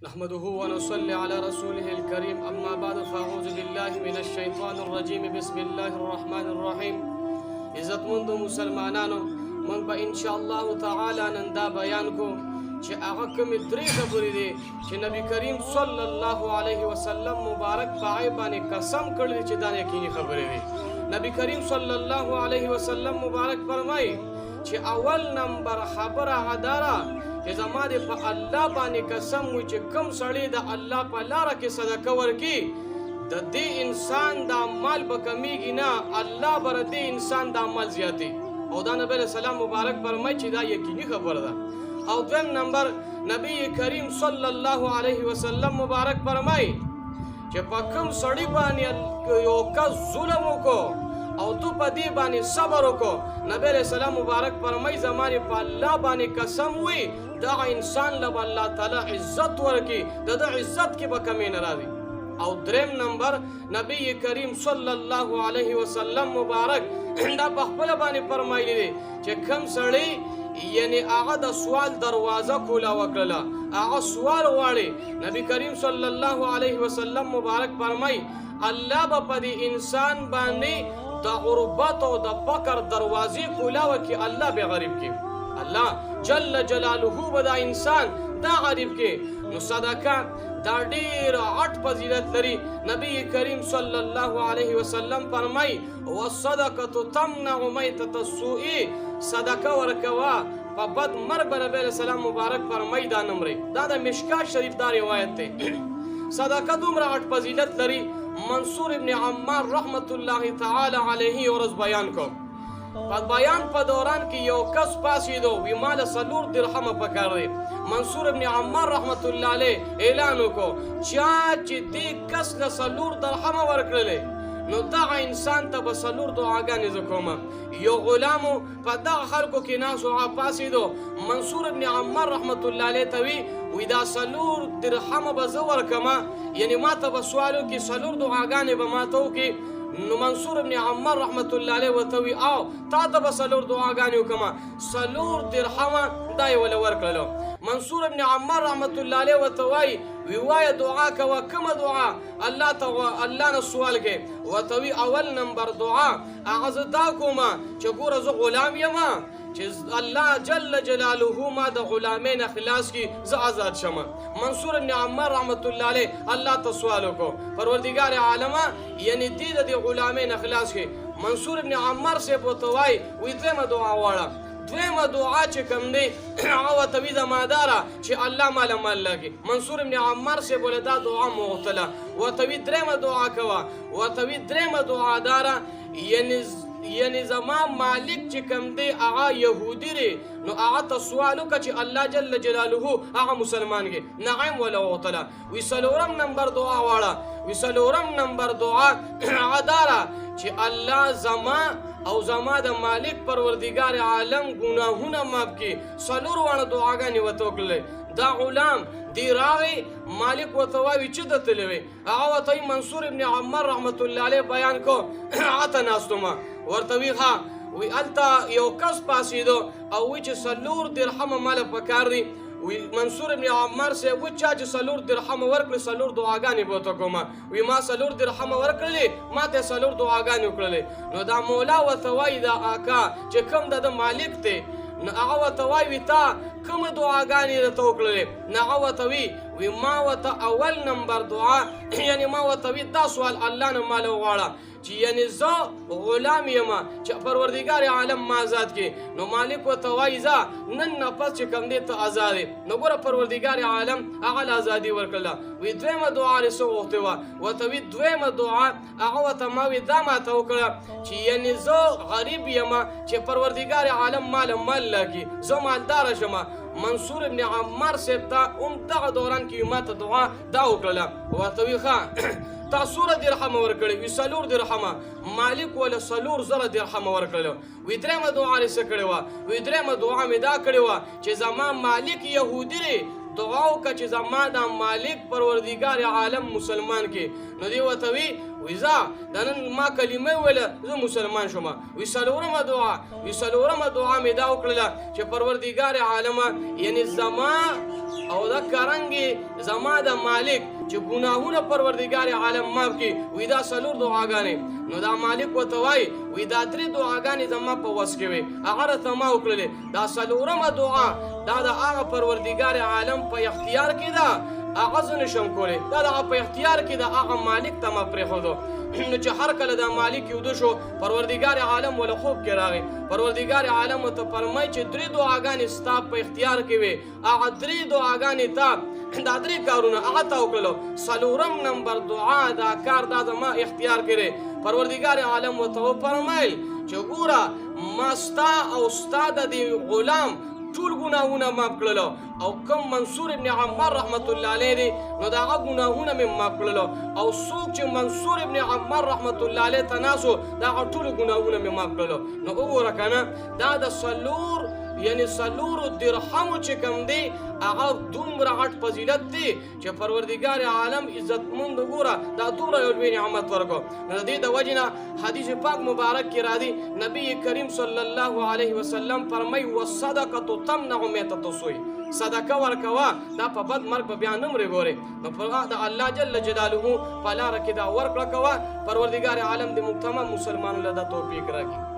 نحمده ونصلي على رسوله الكريم أما بعد فأعوذ بالله من الشيطان الرجيم بسم الله الرحمن الرحيم. عزت مند مسلمانانو من به ان شاء الله تعالی نن دا بیان کو چې هغه کوم درې خبرې دي چې نبی کریم صلی الله علیه وسلم مبارک پای باندې قسم کړی چې دا یقیني خبرې دي. نبی کریم صلی الله علیه وسلم مبارک فرمایي چې اول نمبر خبره اداره چې زما دې په الله باندې قسم وي چې کوم سړی د الله په لاره کې صدقه ورکي د دې انسان دا مال به کمیږي نه، الله بر دې انسان دا مال زیاتی. او دا نبی علیہ السلام مبارک فرمایي چې دا یقیني خبره ده. او دویم نمبر نبی کریم صلی الله علیه وسلم مبارک فرمایي چې په کوم سړی باندې یو کس ظلم وکړو او تو په دې باندې صبر وکړو، نبی علیہ السلام مبارک فرمایي زمانه په الله باندې قسم وي دا انسان له الله تعالی عزت ورکي، د عزت کې به کمی نه راځي. او دریم نمبر نبی کریم صلی الله علیه وسلم مبارک دا په خپل باندې فرمایلی دی چې کوم سړی یعنی هغه د سوال دروازه کولا وکړه، هغه سوال واړي، نبی کریم صلی الله علیه وسلم مبارک فرمای الله به په دې انسان باندې د غربت او د فقر دروازې کولا وکي، الله به غریب کی، الله جل جلاله به دا انسان دا غریب کی. نو صدقه دا ډیر غټ فضیلت لري. نبی کریم صلی الله علیه وسلم فرمای والصدقه تمنع میتة السوء، صدقه ورکوا په بد مرګ نبی علیہ السلام مبارک فرمای دا نمبر دا د مشکات شریف دا روایت ته صدقه دومره غټ فضیلت لري. منصور ابن عمار رحمت الله تعالی علیه ورځ بیان کو په بیان په دوران کې یو کس پاسېدو وی مال 4 درهم پکار دی. منصور ابن عمار رحمت الله علیه اعلان وکړو چې دې کس له 4 درهم ورکړلې نو دغه انسان ته به 4 دعاګانې زه کوم. یو غلامو په دغه خلکو کې ناست هغه پاسېدو، منصور ابن عمار رحمت الله علیه ته وی دا 4 درهم به زه ورکمه، یعنی ما ته به سوال وکړي 4 دعاګانې به ما ته وکړي. نو منصور ابن عمار رحمت الله علیه ورته وی او تا ته به 4 دعاګانې وکړم، 4 درهم دا یې وله ورکړلو. منصور ابن عمار رحمت الله علیه ورته وایي وایه دعا کوه، کومه دعا؟ الله نه سوال کې ورته وی اول نمبر دعا هغه زه دا کومه چې ګوره زه غلام یم چې الله جل جلاله ما د غلامین خلاص کی زه آزاد شم. منصور ابن عمار رحمت الله علیه الله ته سوال وکړو پروردگار عالمه یعنی دې د غلامین خلاص کی. منصور ابن عمار سے بوتوای وی دغه دعا واړه، دویمه دعا چې کوم دی هغه ته وی زماداره چې الله مال لګي. منصور ابن عمار سے بوله دا دعا مغتله ورته وی درېمه دعا کوه، ورته وی درېمه دعا داره یعنی زما مالک چې کوم دی هغه یهودی دی نو هغه ته سوال وکړه چې الله جل جلاله هغه مسلمان کې نعم ولا وطلا. وی 4 نمبر دعا واړه، وی 4 نمبر دعا هغه داره چې الله زما او زما د مالک پروردگار عالم گناهونه معاف کړي. 4 وانه دعاګانې وته وکړلې. دا غلام دی راغی مالک ورته وایي چې د تلوي هغه ورته منصور ابن عمار رحمت الله علیه بیان کو هغه ته ناستومه ورته وی ها وی الته یو کس پاسېدو او وی چې 4 درهم مال پکار دی. وی منصور ابن عمار سے و چا چې 4 درهم ورکړي 4 دعاګانې به ته کومه. وی ما 4 درهم ورکړلې ما ته 4 دعاګانې وکړلې. نو دا مولا ورته وایي دا آقا چې کوم د مالک دی نو هغه ورته وایي تا کومه دعاګانې درته وکړلې؟ نو هغه ورته وی ما ورته اول نمبر دعا یعنی ما ورته وی دا سوال الله نه مال وغواړه چې یعنی زه غلام یم چې پروردگار عالم ما آزاد کړي. نو مالک ورته وایي زه نن نه پس چې کوم دی ته آزاد یې. نو ګوره پروردگار عالم هغه ازادي ورکړله. وی دویمه دعا یې څه غوښتې وه؟ ورته وی دویمه دعا هغه ورته ما وی دا ماته وکړه چې یعنی زه غریب یم چې پروردگار عالم مال لکړي، زه مالداره شم. منصور ابن عمار صاحب ته هم دغه دوران کې ماته دعا دا وکړله. ورته وی ښه تا 4 درهم ورکړي، وی 4 درهم مالک ولا 4 درهم ورکړلو. وی درېمه دعا یې څه کړې وه؟ وی درېمه دعا مې دا کړې وه چې زما مالک یهودي دی دعا وکړه چې زما دا مالک پروردګار عالم مسلمان کې. نو دی ورته وی ویزا د نن ما کلمه ویله زه مسلمان شوم. وی څلورمه دعا مې دا وکړله چې پروردګار عالمه یعنی زما او دا کرنګي زما د مالک چې ګناهونه پروردګار عالم معاف کړي. وی دا څلور دعاګانې. نو دا مالک ورته وایي وی دا درې دعاګانې زما په وس کې وي هغه راته ما وکړلې. دا څلورمه دعا دا د هغه پروردګار عالم په اختیار کې ده هغه زه نشم کولی. دا د هغه په اختیار کې د هغه مالک ته ما پرېښودو. نو چې هر کله دا مالک یوده شو پروردګار عالم ول خوب کې راغی. پروردګار عالم ورته فرمایي چې درې دعاګانې ستا په اختیار کې وي هغه درې دعاګانې ته دا درې کارونه هغه ته وکړلو. څلورم نمبر دعا دا کار دا زما اختیار کې دی. پروردګار عالم ورته وفرمایل چې ګوره ما ستا او ستا د دې غلام ټول ګناهونه معاف کړلو او کوم منصور ابن عمار رحمت الله علیه دی نو د هغه ګناهونه مې معاف کړلو او څوک چې منصور ابن عمار رحمت الله علیه ته ناسو د هغه ټولو ګناهونه مې معاف کړلو. نو وګوره کنه دا د څلورو درهمو چې کوم دی هغه دومره غټ فضیلت دی چې پروردګار عالم عزتمند وګوره دا دومره یو لوی نعمت ورکړو. نو د دې د وجې نه حدیث پاک مبارک کې راځي نبی کریم صلی الله علیه وسلم فرمایي والصدقه تمنع میتة السوء. صدقه ورکوه دا په بد مرګ به بیا نه مرې ګورې. نو په د الله جل جلاله په لاره کې دا ورکړه کوه. پروردګار عالم د موږ تمام مسلمانانو له دا توفیق راکړي.